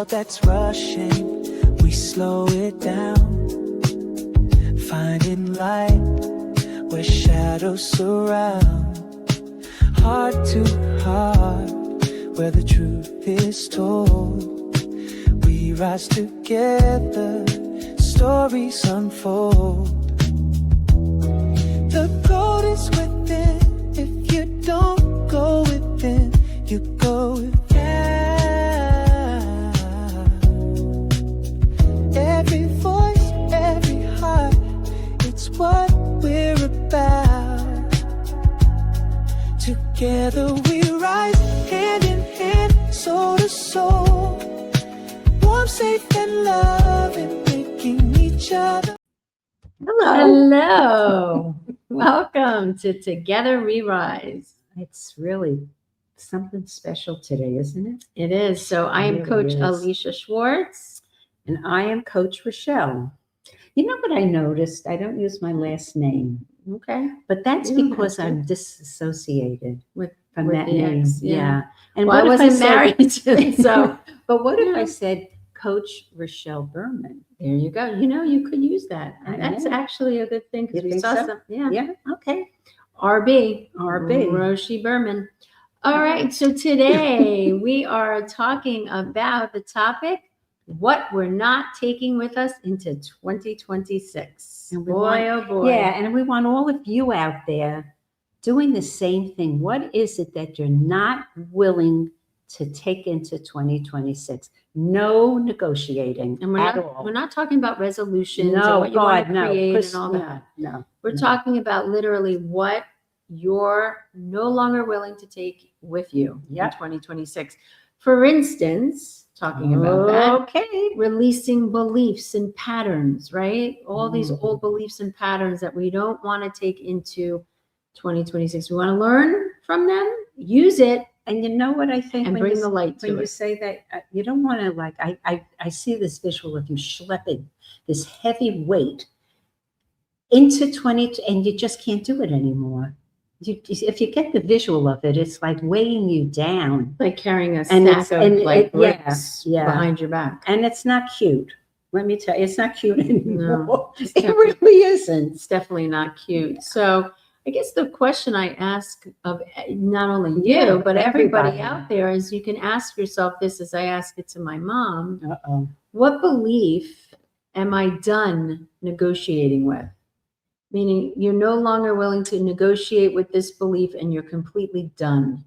world that's rushing, we slow it down, finding light where shadows surround. Heart to heart, where the truth is told. We rise together, stories unfold. The gold is within. If you don't go within, you go without. Every voice, every heart, it's what we're about. Together we rise, hand in hand, soul to soul. Warm, safe, and loving, making each other. Hello. Welcome to Together We Rise. It's really something special today, isn't it? It is. So I am Coach Alisha Schwartz. And I am Coach Rochelle. You know what I noticed? I don't use my last name. Okay. But that's because I'm disassociated from that name. ex, Yeah. And well, I wasn't married to, so, but what if I said Coach Rochelle Berman? There you go. You know, you could use that. And that's actually a good thing because we saw some. Yeah. Yeah. Okay. RB. RB. Roshi Berman. All right. So today we are talking about the topic, what we're not taking with us into 2026. And oh boy. Yeah. And we want all of you out there doing the same thing. What is it that you're not willing to take into 2026? No negotiating and we're not talking about resolutions and No, what you want to God, create no. and all that. No. We're talking about literally what you're no longer willing to take with you in 2026. For instance, talking about that. Okay. Releasing beliefs and patterns, right? All these old beliefs and patterns that we don't want to take into 2026. We want to learn from them, use it, and you know what I think? And bring the light to it. When you say that, you don't want to I see this visual of you schlepping this heavy weight into 20, and you just can't do it anymore. If you get the visual of it, it's like weighing you down. Like carrying a sack of bricks behind your back. And it's not cute. Let me tell you, it's not cute anymore. No, it really isn't. It's definitely not cute. So I guess the question I ask of not only you, but everybody out there is you can ask yourself this as I ask it to my mom. What belief am I done negotiating with? Meaning you're no longer willing to negotiate with this belief and you're completely done.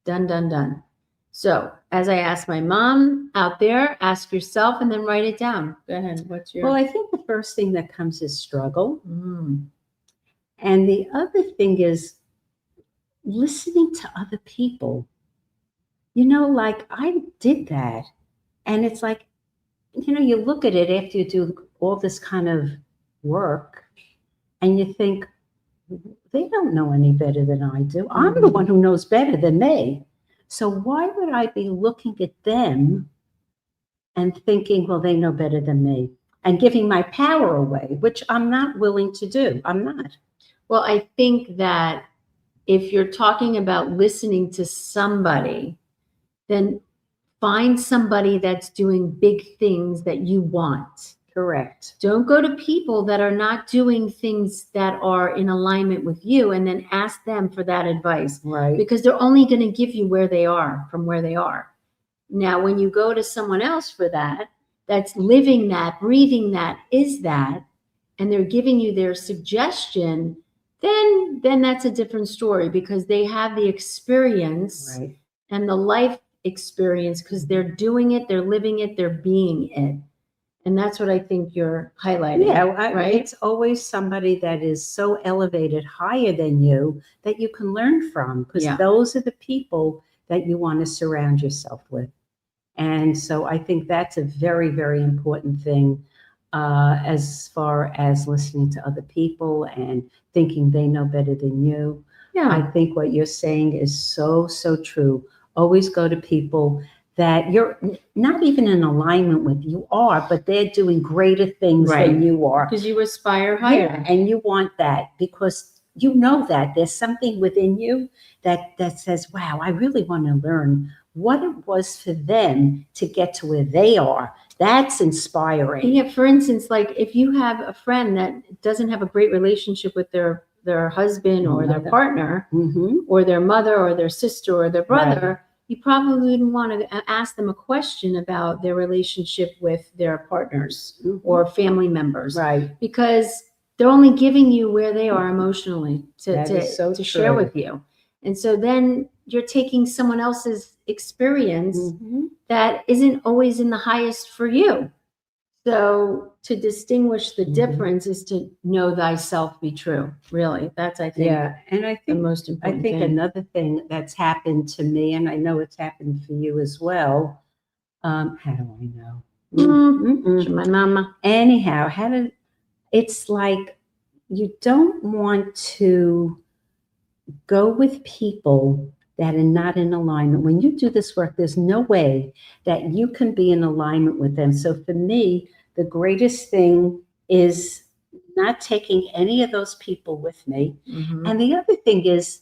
Done. So as I ask my mom out there, ask yourself and then write it down. Go ahead. What's your... Well, I think the first thing that comes is struggle. And the other thing is listening to other people. You know, like I did that. And it's like, you know, you look at it after you do all this kind of work and you think, they don't know any better than I do. I'm the one who knows better than they. So why would I be looking at them and thinking, well, they know better than me, and giving my power away, which I'm not willing to do. I'm not. Well, I think that if you're talking about listening to somebody, then find somebody that's doing big things that you want. Correct. Don't go to people that are not doing things that are in alignment with you and then ask them for that advice. Right. Because they're only going to give you where they are, from where they are. Now, when you go to someone else for that, that's living that, breathing that, is that, and they're giving you their suggestion, then that's a different story because they have the experience and the life experience because they're doing it, they're living it, they're being it. And that's what I think you're highlighting. Yeah, right? It's always somebody that is so elevated higher than you that you can learn from, because those are the people that you want to surround yourself with. And so I think that's a very, very important thing as far as listening to other people and thinking they know better than you. Yeah. I think what you're saying is so, so true. Always go to people that you're not even in alignment with. You are, but they're doing greater things than you are. Because you aspire higher. Yeah, and you want that because you know that there's something within you that says, wow, I really want to learn what it was for them to get to where they are. That's inspiring. Yeah, for instance, like if you have a friend that doesn't have a great relationship with their husband or their Mother. partner Mm-hmm. or their mother or their sister or their brother, Right. you probably wouldn't want to ask them a question about their relationship with their partners or family members, Right. because they're only giving you where they are emotionally That is so to share true. with you. And so then you're taking someone else's experience Mm-hmm. that isn't always in the highest for you. So to distinguish the Mhm. difference is to know thyself be true. Really, that's, I think, Yeah, and I the think most I important think thing. another thing that's happened to me, and I know it's happened for you as well. How do I know? Mm-mm. My mama. Anyhow, it's like you don't want to go with people that are not in alignment. When you do this work, there's no way that you can be in alignment with them. So for me, the greatest thing is not taking any of those people with me. Mhm. And the other thing is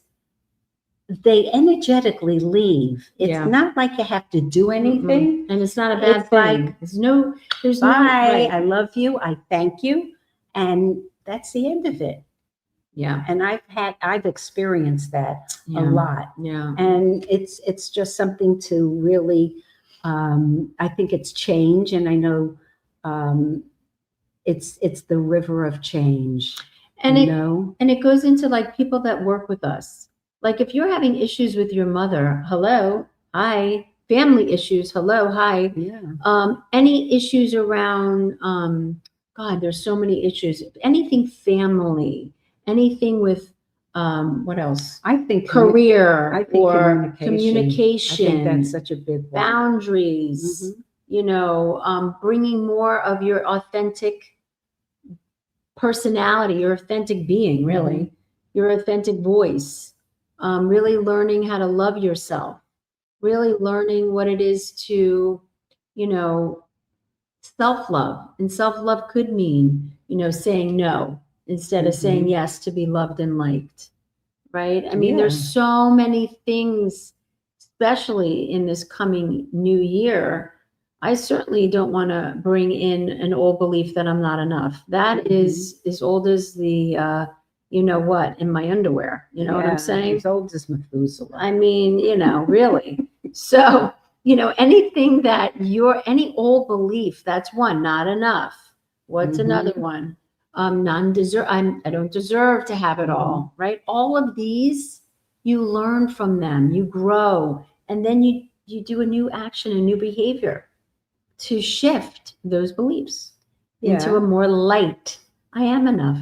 they energetically leave. It's Yeah. not like you have to do anything. And it's not a bad It's thing. like, There's no, bye, right. I love you, I thank you. And that's the end of it. Yeah. And I've experienced that Yeah. a lot. Yeah. And it's just something to really, I think it's change. And I know it's the river of change. And you it know? and it goes into like people that work with us. Like if you're having issues with your mother, hello, hi. Family issues, hello, hi. Yeah. Any issues around God, there's so many issues. Anything family, anything with what else? I think Career I think or communication. I think that's communication, such a big one. boundaries, bringing more of your authentic personality, your authentic being, really, your authentic voice, really learning how to love yourself, really learning what it is to, self-love. And self-love could mean, saying no instead of saying yes to be loved and liked, right? I mean, there's so many things, especially in this coming new year. I certainly don't want to bring in an old belief that I'm not enough. That is as old as the, in my underwear. You know what I'm saying? As old as Methuselah. I mean, really. So, anything that any old belief, that's one, not enough. What's another one? I don't deserve to have it all, right? All of these, you learn from them, you grow, and then you do a new action, a new behavior to shift those beliefs into a more light. I am enough.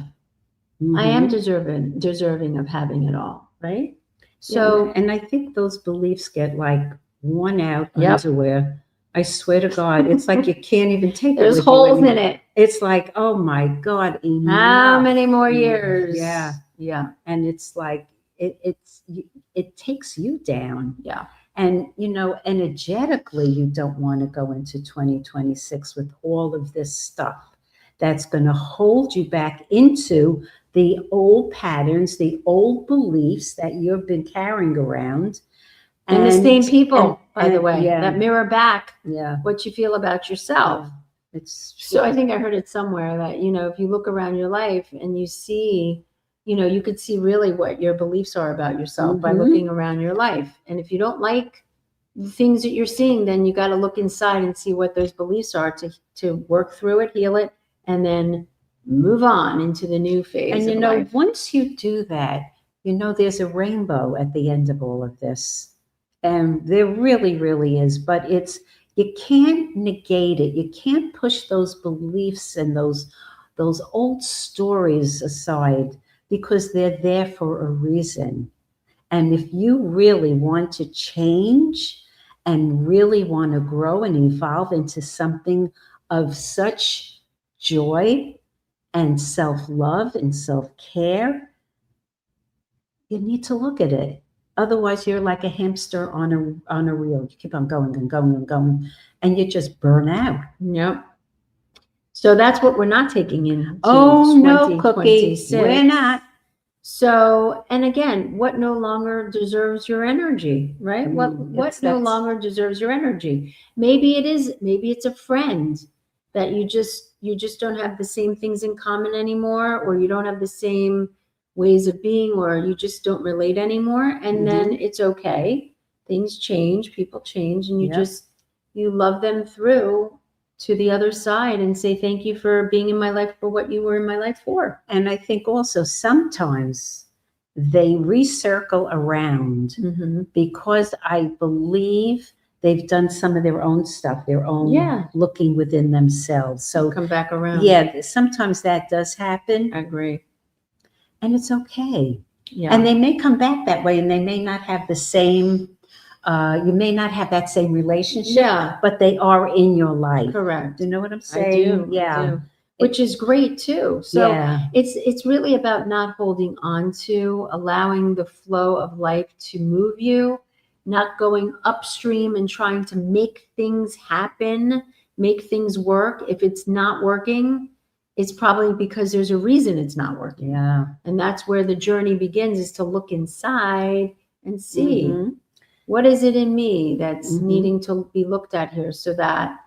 I am deserving of having it all, right? So, and I think those beliefs get like worn out underwear. I swear to God, it's like you can't even take it. There's holes in it. It's like, oh my God, enough. How many more years? Yeah. And it's like it takes you down. Yeah. And energetically, you don't want to go into 2026 with all of this stuff that's going to hold you back into the old patterns, the old beliefs that you've been carrying around. And the same people, by the way, yeah. that mirror back Yeah. what you feel about yourself. Yeah. So I think I heard it somewhere that, if you look around your life and you see, you could see really what your beliefs are about yourself by looking around your life. And if you don't like the things that you're seeing, then you got to look inside and see what those beliefs are to work through it, heal it, and then move on into the new phase. And of life. once you do that, there's a rainbow at the end of all of this. And there really, really is. But you can't negate it. You can't push those beliefs and those old stories aside because they're there for a reason. And if you really want to change and really want to grow and evolve into something of such joy and self-love and self-care, you need to look at it. Otherwise, you're like a hamster on a reel. You keep on going and going and going, and you just burn out. Yep. So that's what we're not taking in. Oh no, Cookie, we're not. So, and again, what no longer deserves your energy, right? What no longer deserves your energy? Maybe it's a friend that you just don't have the same things in common anymore, or you don't have the same ways of being, or you just don't relate anymore. And then it's okay. Things change, people change, and you Yep. just you love them through to the other side and say thank you for being in my life for what you were in my life for. And I think also sometimes they recircle around because I believe they've done some of their own stuff, their own Yeah. looking within themselves. So Come back around. yeah, sometimes that does happen, I agree. and it's okay. Yeah. And they may come back that way, and they may not have the same. You may not have that same relationship, Yeah. but they are in your life. Correct. You know what I'm I saying? do. Yeah. I do. Which is great too. So yeah. it's really about not holding on to, allowing the flow of life to move you, not going upstream and trying to make things happen, make things work. If it's not working, it's probably because there's a reason it's not working. Yeah. And that's where the journey begins, is to look inside and see Mhm. what is it in me that's Mhm. needing to be looked at here, so that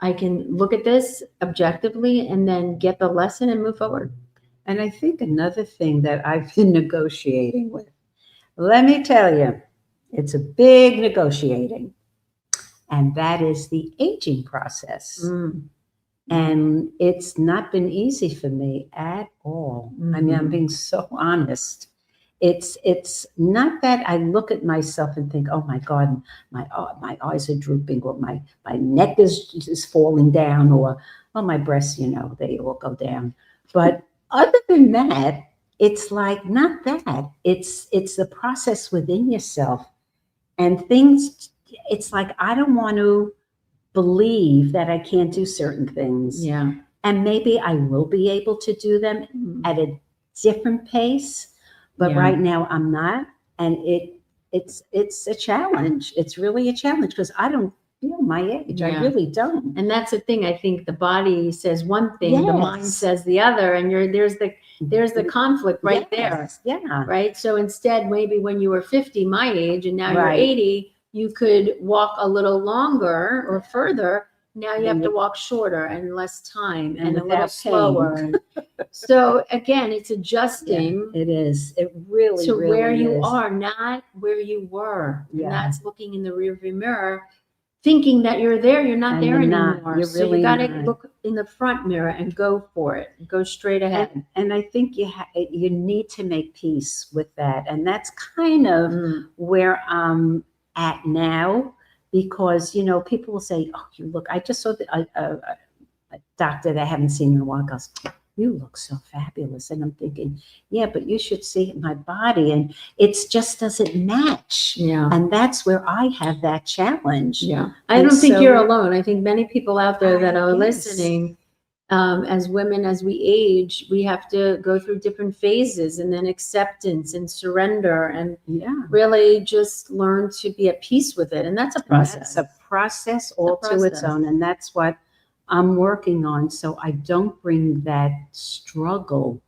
I can look at this objectively and then get the lesson and move forward. And I think another thing that I've been negotiating with, let me tell you, it's a big negotiating, and that is the aging process. And it's not been easy for me at all. I mean, I'm being so honest. It's not that I look at myself and think, oh my God, my eyes are drooping, or my neck is falling down, or oh, my breasts, they all go down. But other than that, it's like not that. It's the process within yourself, and things. It's like I don't want to believe that I can't do certain things. Yeah. And maybe I will be able to do them at a different pace, but right now I'm not. And it's a challenge. It's really a challenge because I don't feel my age. I really don't. And that's the thing. I think the body says one thing, the mind says the other, and there's the conflict right there. Yeah. Right. So instead, maybe when you were 50, my age, and now you're Right. 80, you could walk a little longer or further. Now you have to walk shorter and less time and a little without slower. So again, it's adjusting It is. It really, to really where you is. are, not where you were. Yeah. And that's looking in the rearview mirror, thinking that you're there. You're not And there you're not. anymore. You're So really you got to not. look in the front mirror and go for it. Go straight ahead. And I think you need to make peace with that. And that's kind of where I'm at now, because, people will say, oh, you look, I just saw a doctor that I haven't seen in a while goes, you look so fabulous. And I'm thinking, yeah, but you should see my body. And it just doesn't match. Yeah. And that's where I have that challenge. Yeah. I And don't think so- you're alone. I think many people out there that are Yes. listening, as women, as we age, we have to go through different phases, and then acceptance and surrender, and really just learn to be at peace with it. And that's a process. It's a process all to its own. And that's what I'm working on, so I don't bring that struggle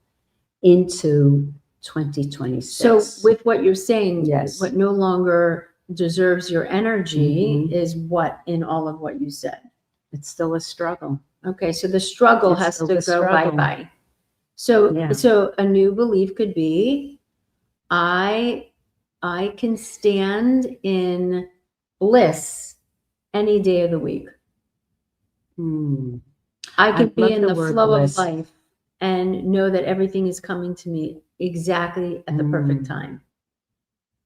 into 2026. So with what you're saying, Yes. what no longer deserves your energy is what in all of what you said? It's still a struggle. Okay, so the struggle It's has still to the go struggle. bye-bye. So, Yeah. so a new belief could be, I can stand in bliss any day of the week. I can I love be in the the word flow bliss. of life and know that everything is coming to me exactly at the perfect time.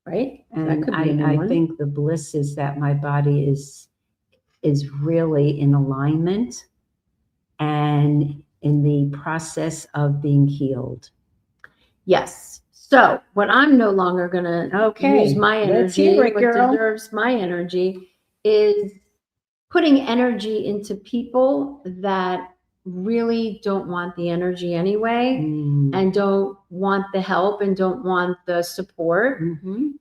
Right? That And could be a new I one. think the bliss is that my body is really in alignment and in the process of being healed. Yes. So what I'm no longer going to use my let's energy, hear it, what girl. deserves my energy, is putting energy into people that really don't want the energy anyway, and don't want the help and don't want the support.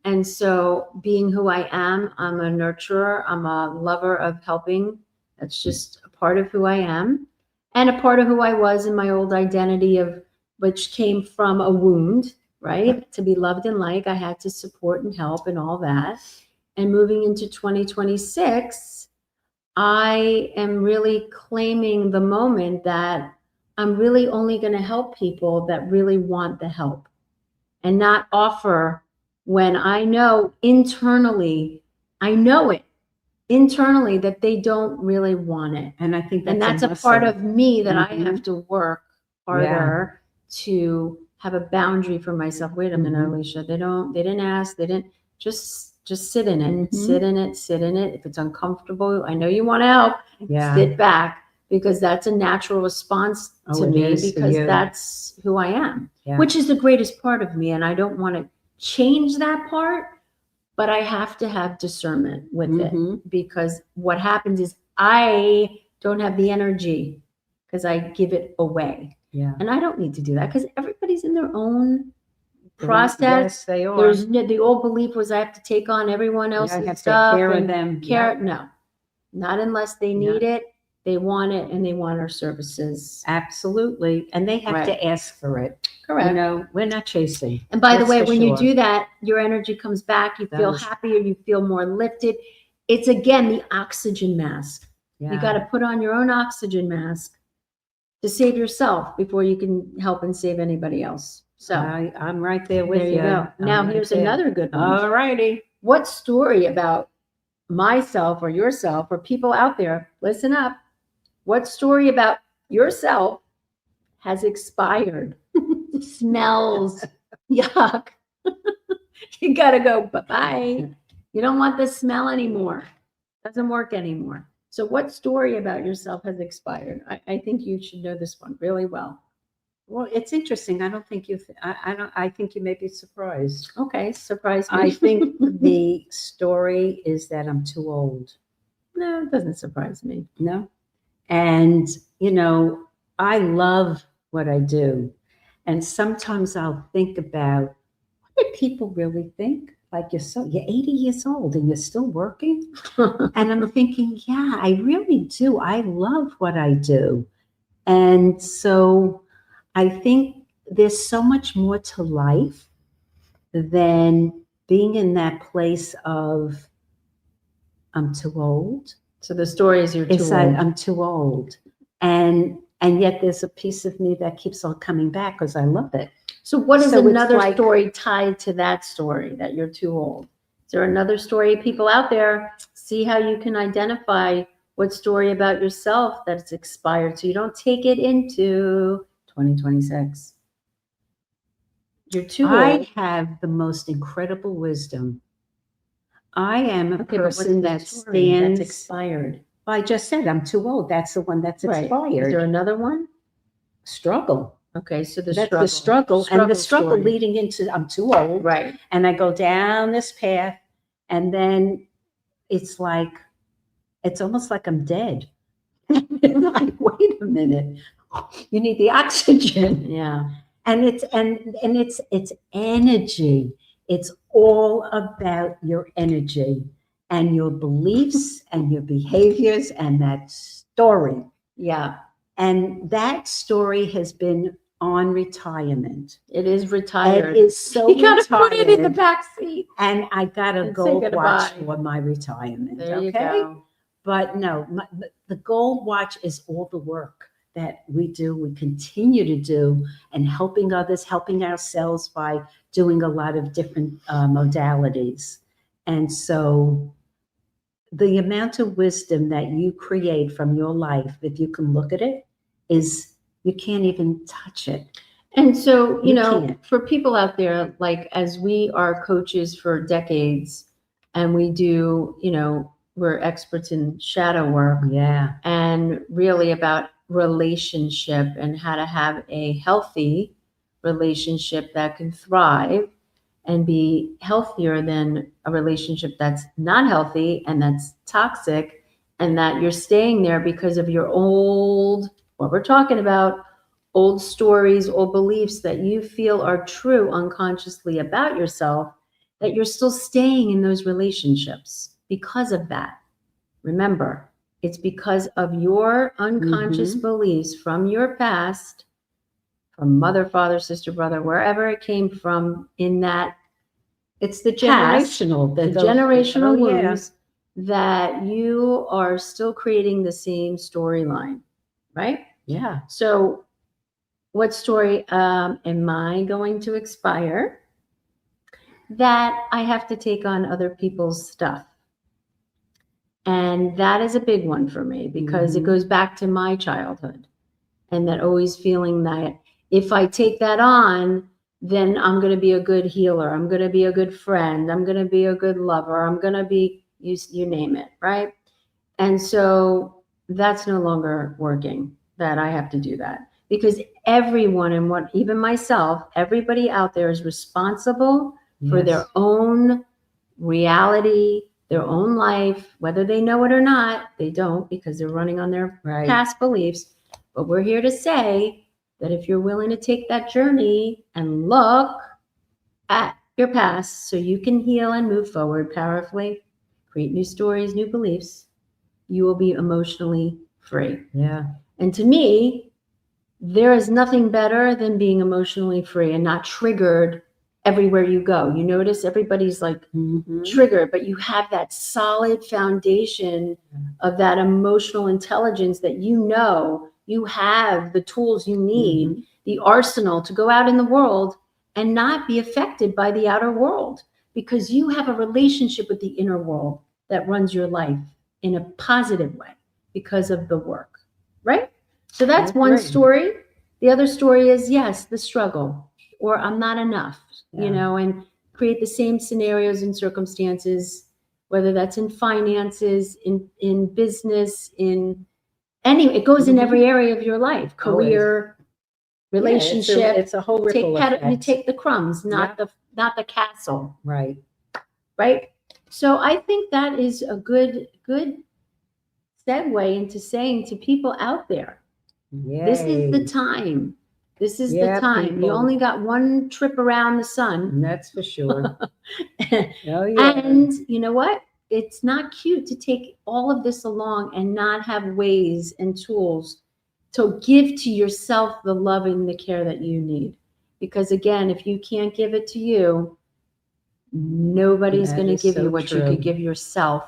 And so being who I am, I'm a nurturer, I'm a lover of helping. That's just a part of who I am, and a part of who I was in my old identity of which came from a wound, right? To be loved and liked, I had to support and help and all that. And moving into 2026, I am really claiming the moment that I'm really only going to help people that really want the help and not offer when I know internally, I know it internally that they don't really want it. And I think And that's a muscle. part of me that I Mhm. have to work harder to have a boundary for myself. Wait a minute, Mhm. Alisha, they didn't ask, they didn't, just sit in it, Mhm. sit in it, sit in it. If it's uncomfortable, I know you want to help, Yeah. sit back, because that's a natural response Oh, to it me, is for because you. that's who I am, Yeah. which is the greatest part of me. And I don't want to change that part, but I have to have discernment with Mhm. it, because what happens is I don't have the energy because I give it away. Yeah. And I don't need to do that because everybody's in their own Yes, process. they are. There's no, the old belief was I have to take on everyone Yeah, I else's have to stuff take care of and them. care. Yeah. No, not unless they need it, they want it, and they want our services. Absolutely. And they have Right. to ask for it. Correct. You know, we're not chasing. And by the That's way, for when you sure. do that, your energy comes back. You feel Does. happier. You feel more lifted. It's again the oxygen mask. Yeah. You got to put on your own oxygen mask to save yourself before you can help and save anybody else. So I'm right there with there you go. Now I'm right here's there. another good one. All righty. What story about myself or yourself or people out there, listen up. What story about yourself has expired? Smells. Yuck. You got to go bye-bye. You don't want the smell anymore. Doesn't work anymore. So what story about yourself has expired? I think you should know this one really well. Well, it's interesting. I don't think I think you may be surprised. Okay, surprise me. I think the story is that I'm too old. No, it doesn't surprise me. No. And, you know, I love what I do. And sometimes I'll think about, what do people really think? Like you're 80 years old and you're still working. And I'm thinking, yeah, I really do. I love what I do. And so I think there's so much more to life than being in that place of, I'm too old. So the story is you're too old. I'm too old. And yet there's a piece of me that keeps on coming back because I love it. So what is So it's another like- story tied to that story that you're too old? Is there another story, people out there? See how you can identify what story about yourself that's expired so you don't take it into 2026. You're too I old. have the most incredible wisdom. I am a Okay, but what's person the that story stands. that's expired? I just said I'm too old. That's the one that's Right. expired. Is there another one? Struggle. Okay, so That's the struggle. And the struggle story. leading into I'm too old. Right. And I go down this path, and then it's like, it's almost like I'm dead. It's like, wait a minute, you need the oxygen. Yeah. And it's energy. It's all about your energy and your beliefs and your behaviors and that story. Yeah. And that story has been on retirement. It is retired. It is so You gotta retired. put it in the back seat. And I got a And say gold watch goodbye. for my retirement. There you Okay. go. But no, the gold watch is all the work that we do, we continue to do, and helping others, helping ourselves by doing a lot of different modalities. And so the amount of wisdom that you create from your life, if you can look at it, is you can't even touch it. And so, you You know, can't. for people out there, like as we are coaches for decades and we do, you know, we're experts in shadow work Yeah. and really about relationship and how to have a healthy relationship that can thrive and be healthier than a relationship that's not healthy and that's toxic, and that you're staying there because of your old, what we're talking about, old stories, old beliefs that you feel are true unconsciously about yourself, that you're still staying in those relationships because of that. Remember, it's because of your unconscious beliefs from your past, from mother, father, sister, brother, wherever it came from in that, it's the Generational. the generational Oh, yeah. wounds that you are still creating the same storyline, right? Yeah. So what story am I going to expire that I have to take on other people's stuff? And that is a big one for me because it Mhm. goes back to my childhood and that always feeling that if I take that on, then I'm going to be a good healer. I'm going to be a good friend. I'm going to be a good lover. I'm going to be, you name it, right? And so that's no longer working, that I have to do that because everyone and what, even myself, everybody out there is responsible for Yes. their own reality, their own life, whether they know it or not. They don't because they're running on their Right. past beliefs. But we're here to say that if you're willing to take that journey and look at your past so you can heal and move forward powerfully, create new stories, new beliefs, you will be emotionally free. Yeah. And to me, there is nothing better than being emotionally free and not triggered everywhere you go. You notice everybody's like Mhm. triggered, but you have that solid foundation of that emotional intelligence that you have the tools you need, Mhm. the arsenal to go out in the world and not be affected by the outer world because you have a relationship with the inner world that runs your life in a positive way because of the work, right? So that's I one agree. story. The other story is, yes, the struggle, or I'm not enough, Yeah. and create the same scenarios and circumstances, whether that's in finances, in business, it goes in Mhm. every area of your life, career, Yeah, relationship. it's a whole ripple You effect. take the crumbs, not Yeah. the castle, Right. right? So I think that is a good segue into saying to people out there, this is the Yay. time. This is the Yeah, time. You people. only got one trip around the sun. That's for sure. Oh, yeah. And you know what? It's not cute to take all of this along and not have ways and tools to give to yourself the love and the care that you need. Because again, if you can't give it to you, nobody's That going to is give you so what you true. could give yourself.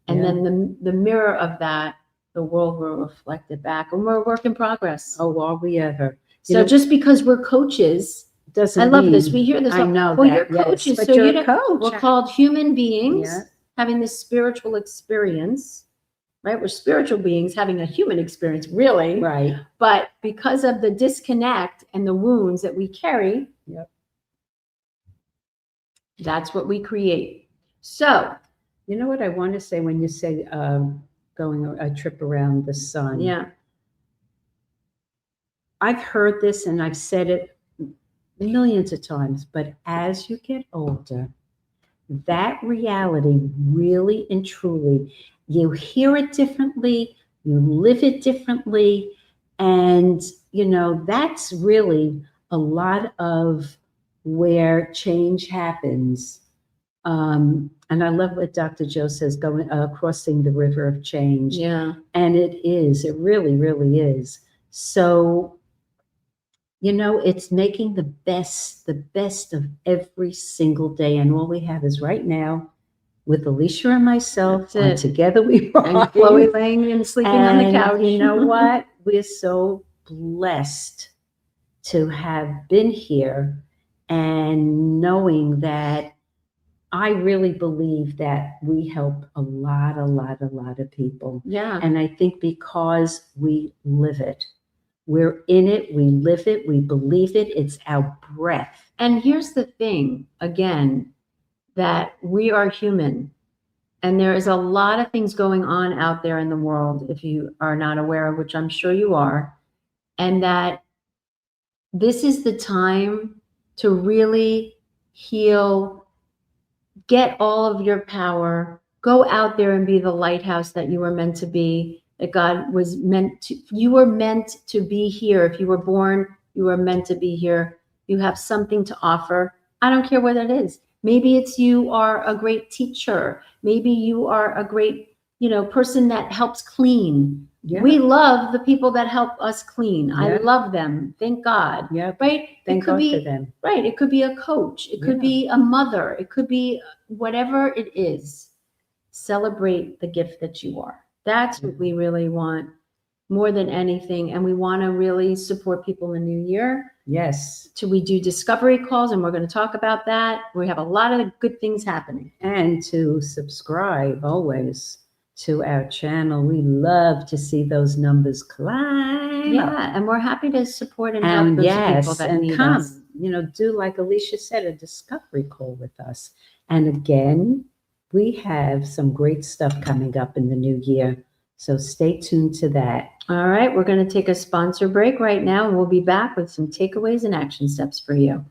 And Yeah. then the mirror of that, the world will reflect it back. And we're a work in progress. Oh, are we ever? So just because we're coaches, doesn't I love this. mean- We hear this. I know well, that. you're Yes, coaches, but so you're you a coach. we're called human beings Yeah. having this spiritual experience, right? We're spiritual beings having a human experience, really. Right. But because of the disconnect and the wounds that we carry, Yep. that's what we create. So, You know what I want to say when you say going a trip around the sun? yeah, I've heard this and I've said it millions of times, but as you get older, that reality really and truly, you hear it differently, you live it differently, and that's really a lot of where change happens. And I love what Dr. Joe says, going crossing the river of change. yeah, And it really, really is. So, it's making the best of every single day. And all we have is right now with Alisha and myself, That's on it. Together We and Rise. Chloe laying and sleeping on the And couch. you know what? We're so blessed to have been here and knowing that I really believe that we help a lot of people. Yeah. And I think because we live it, we're in it, we live it, we believe it, it's our breath. And here's the thing, again, that we are human. And there is a lot of things going on out there in the world, if you are not aware of, which I'm sure you are, and that this is the time to really heal, get all of your power, go out there and be the lighthouse that you were meant to be, that God was meant to, you were meant to be here. If you were born, you were meant to be here. You have something to offer. I don't care what it is. Maybe it's you are a great teacher. Maybe you are a great, person that helps clean. Yeah. We love the people that help us clean. I Yeah. love them. Thank God. Yeah. Right? Thank it could God be for them. right. It could be a coach. It could Yeah. be a mother. It could be whatever it is. Celebrate the gift that you are. That's what we really want more than anything. And we want to really support people in the new year. Yes. We do discovery calls, and we're going to talk about that. We have a lot of good things happening. And to subscribe always to our channel. We love to see those numbers climb. Yeah, and we're happy to support and help those people that need come. us. Do like Alisha said, a discovery call with us. And again, we have some great stuff coming up in the new year. So stay tuned to that. All right, we're going to take a sponsor break right now, and we'll be back with some takeaways and action steps for you.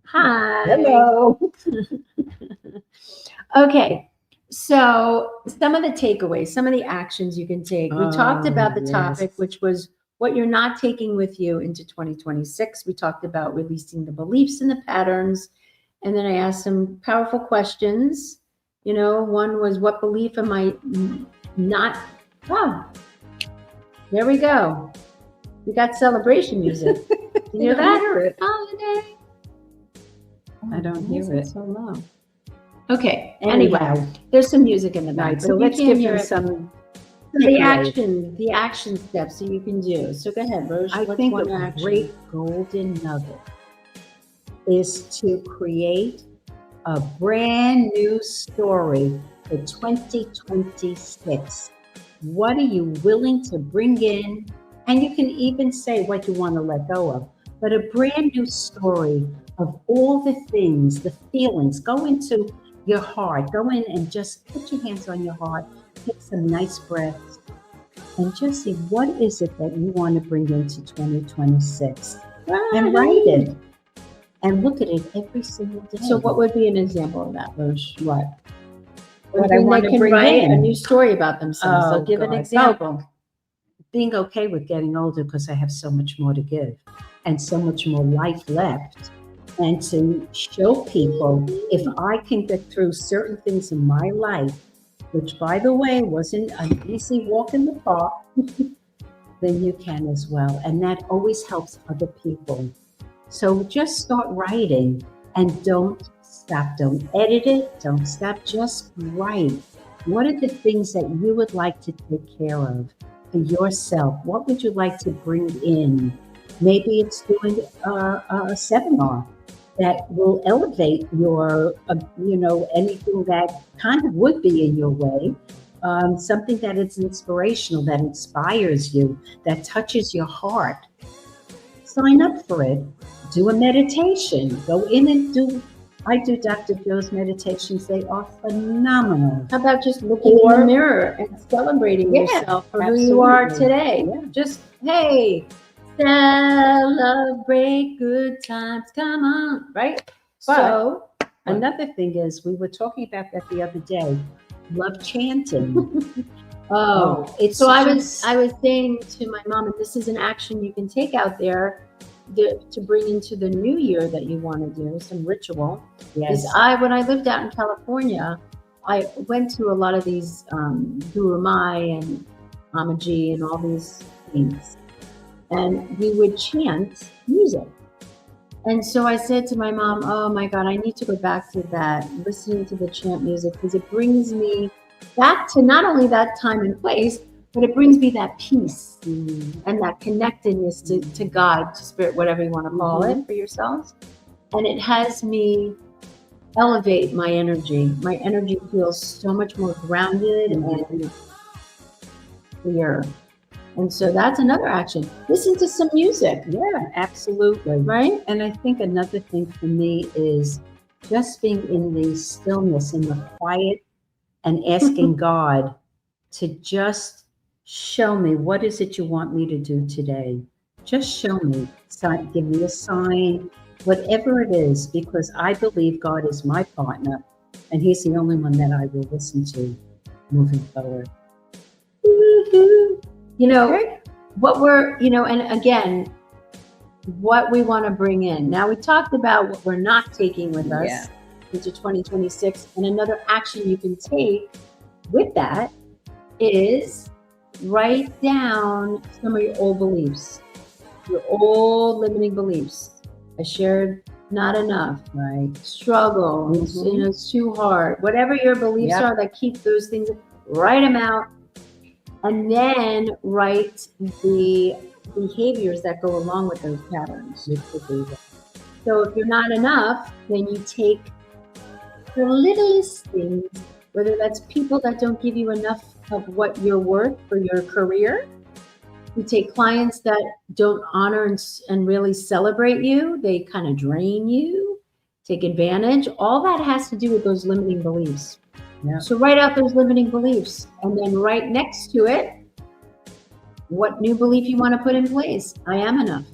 Hi. Hello. Okay, so some of the takeaways, some of the actions you can take. We talked about the yes. topic, which was what you're not taking with you into 2026. We talked about releasing the beliefs and the patterns. And then I asked some powerful questions. One was, what belief am I not? Oh, there we go. We got celebration music. You hear that? Hear it. Holiday. I don't Why hear is it. So low. Okay. Anyway, Anyhow, there's some music in the back. right. but So you let's can give hear them it. some. The action steps that you can do. So go ahead, Roche. I What's think one a action? great golden nugget is to create a brand new story for 2026. What are you willing to bring in? And you can even say what you want to let go of, but a brand new story of all the things, the feelings. Go into your heart. Go in and just put your hands on your heart. Take some nice breaths and just see, what is it that you want to bring into 2026? And write it. And look at it every single day. So what would be an example of that, Roche? What I want to can bring write in? a new story about themselves. Oh, They'll give an God. example. Being okay with getting older because I have so much more to give and so much more life left. And to show people, if I can get through certain things in my life, which, by the way, wasn't an easy walk in the park, then you can as well. And that always helps other people. So just start writing and don't stop. Don't edit it. Don't stop. Just write. What are the things that you would like to take care of for yourself? What would you like to bring in? Maybe it's doing a seminar that will elevate your, anything that kind of would be in your way. Something that is inspirational, that inspires you, that touches your heart. Sign up for it. Do a meditation. Go in and I do Dr. Joe's meditations. They are phenomenal. How about just looking in the mirror and celebrating yourself for who you are today? Yeah. Just, hey, celebrate good times. Come on, right? So another thing is, we were talking about that the other day. Love chanting. It's so I was saying to my mom, and this is an action you can take out there to bring into the new year that you want to do, some ritual. Yes. Is when I lived out in California, I went to a lot of these Guru Mai and Amaji and all these things, and we would chant music. And so I said to my mom, oh my God, I need to go back to that, listening to the chant music, because it brings me back to not only that time and place, but it brings me that peace and that connectedness to God, to spirit, whatever you want to call it for yourselves. And it has me elevate my energy. My energy feels so much more grounded and clear. And so that's another action. Listen to some music. Yeah, absolutely. Right? And I think another thing for me is just being in the stillness, in the quiet, and asking God to just show me, what is it you want me to do today? Just show me, give me a sign, whatever it is, because I believe God is my partner and he's the only one that I will listen to moving forward. You know, what we're, and again, what we want to bring in. Now we talked about what we're not taking with us into 2026, and another action you can take with that is write down some of your old beliefs, your old limiting beliefs. I shared not enough, right? Struggle, it's too hard. Whatever your beliefs are that keep those things, write them out. And then write the behaviors that go along with those patterns. So if you're not enough, then you take the littlest things, whether that's people that don't give you enough of what you're worth for your career. You take clients that don't honor and really celebrate you. They kind of drain you, take advantage. All that has to do with those limiting beliefs. Yeah. So write out those limiting beliefs, and then right next to it, what new belief you want to put in place. I am enough.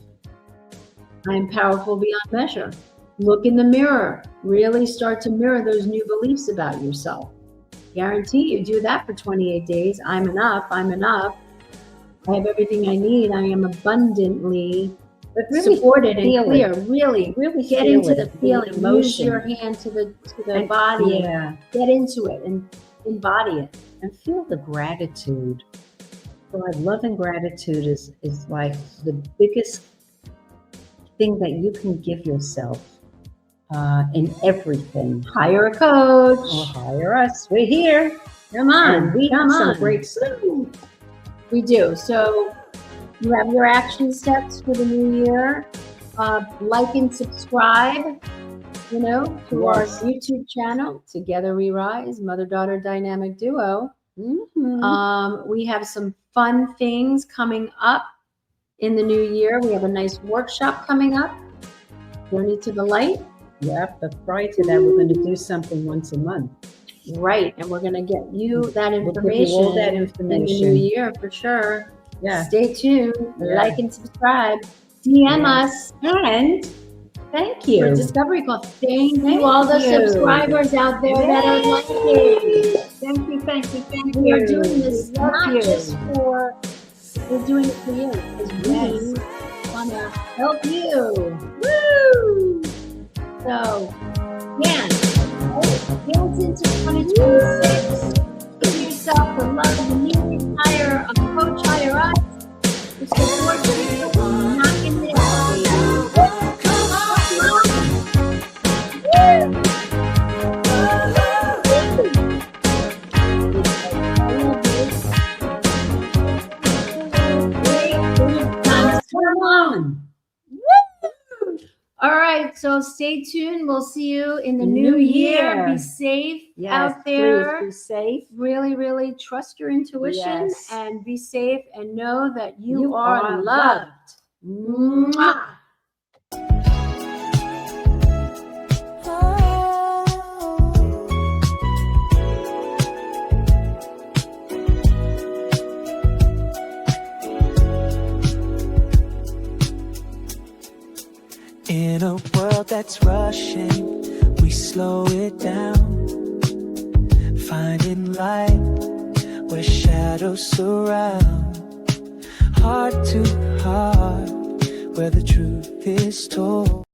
I am powerful beyond measure. Look in the mirror. Really start to mirror those new beliefs about yourself. Guarantee you do that for 28 days. I'm enough. I'm enough. I have everything I need. I am abundantly supported and clear. Really get into the feeling. Use your hand to the body. Get into it and embody it. And feel the gratitude. So love and gratitude is like the biggest thing that you can give yourself in everything. Hire a coach. Or hire us. We're here. Come on. And we have some great stuff. We do. So you have your action steps for the new year. Like and subscribe, to our YouTube channel, Together We Rise, Mother-Daughter Dynamic Duo. We have some fun things coming up in the new year. We have a nice workshop coming up, Journey to the Light. Yep, but prior to that, we're going to do something once a month. Right, and we're going to get you that information, we'll give you all that information in the new year for sure. Yeah. Stay tuned, like and subscribe, DM us, and thank you for Discovery Call. Thank you all the subscribers out there that are liking. Thank you. We are doing this not just for, we're doing it for you, because we want to help you. Woo! So, dance into 2026. Give yourself the love you need. Hire a coach, hire us. We support you. We're knocking it out. Come on. All right, so stay tuned. We'll see you in the new year. Be safe out there. Please be safe. Really trust your intuition and be safe and know that you are loved. Mwah. In a world that's rushing, we slow it down, finding light where shadows surround. Heart to heart, where the truth is told.